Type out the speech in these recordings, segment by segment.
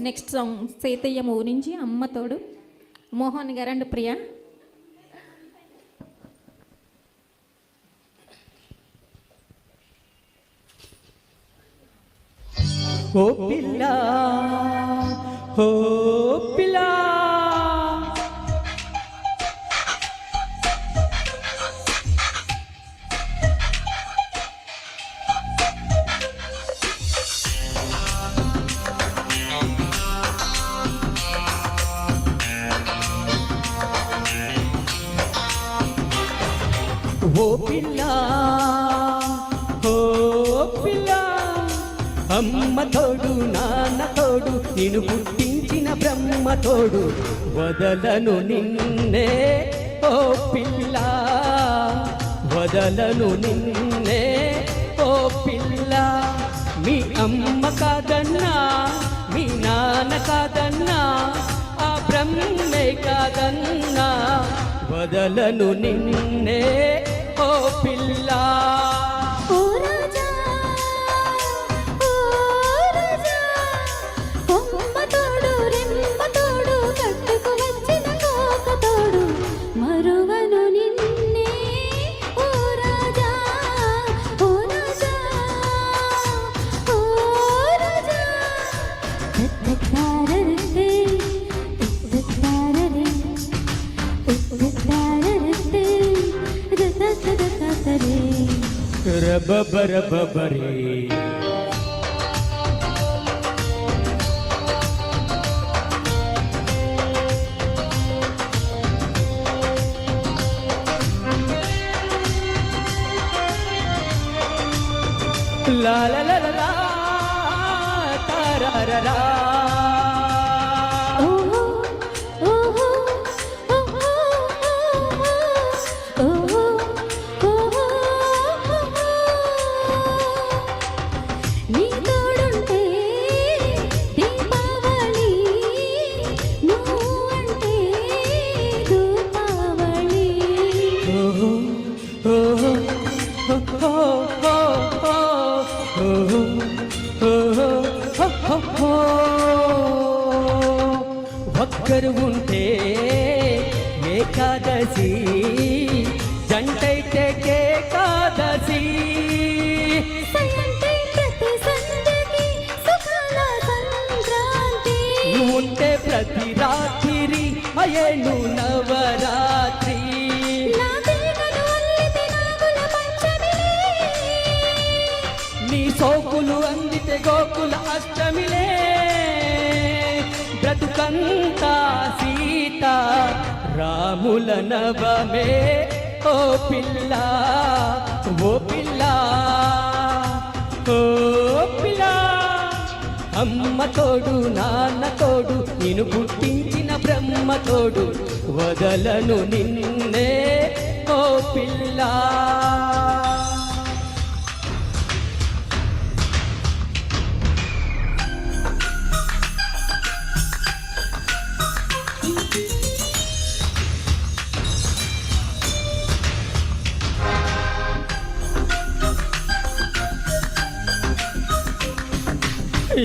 Next song సేతయ్య movie నుంచి అమ్మ తోడు. మోహన్ గారు అండ్ ప్రియా. ఓ పిల్ల ఓ పిల్ల ఓ పిల్ల ఓ పిల్ల అమ్మ తోడు నాన్న తోడు నిన్ను పుట్టించిన బ్రహ్మ తోడు వదలను నిన్నే ఓ పిల్ల వదలను నిన్నే ఓ పిల్ల మీ అమ్మ కాదన్నా మీ నాన్న కాదన్నా ఆ బ్రహ్మే కాదన్నా వదలను నిన్నే ఓ పిల్ల. రబబరబబరే లా లా లా లా తారారా ఒక్కరు ఉంటే ఏకాదశి జంటైతే ఏకాదశి ఉంటే ప్రతి రాత్రి అయేను నవరాత్రి నీ సోకులు అందితే గోకుల అష్టమిలే బ్రతుకంతా సీత రాముల నవమే ఓ పిల్ల ఓ పిల్ల ఓ పిల్ల అమ్మ తోడు నాన్న తోడు నిన్ను పుట్టించిన బ్రహ్మ తోడు వదలను నిన్నే ఓ పిల్ల.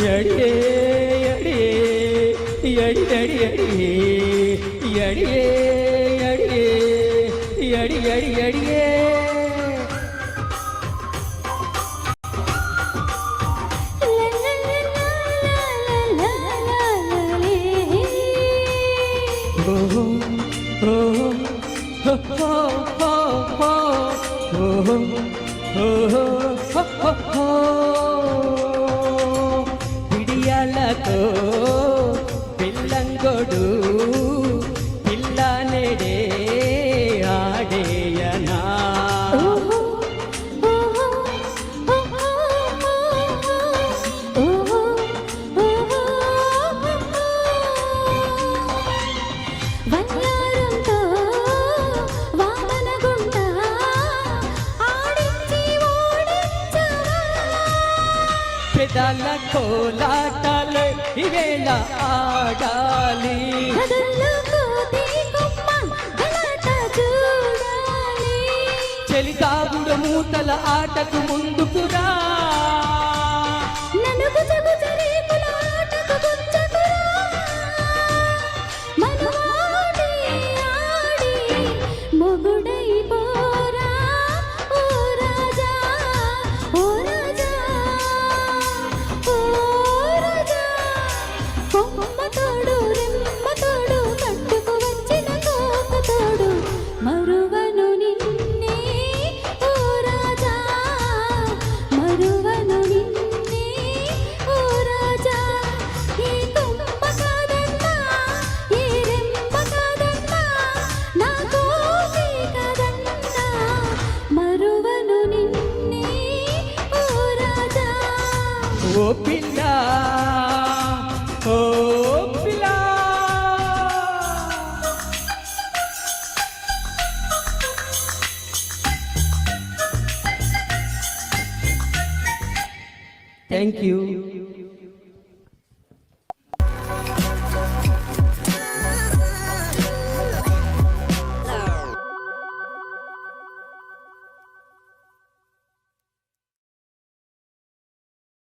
ఎడియే ఎడియే ఎడి ఎడి ఎడియే ఎడియే ఎడియే ఎడి ఎడి ఎడియే ఓ ఓ ఓ పిడియాలతో పిల్లంగొడు పిల్ల నెడే ఆడేయనా పెదాల కోలాటాలు ఇవేళ ఆడాలి చెలి తాగుడు మూతల ఆటకు ముందుకురా నన్ను గుజగుజ రేపుల ఆటకు గుంజకురా థ్యాంక్ యూ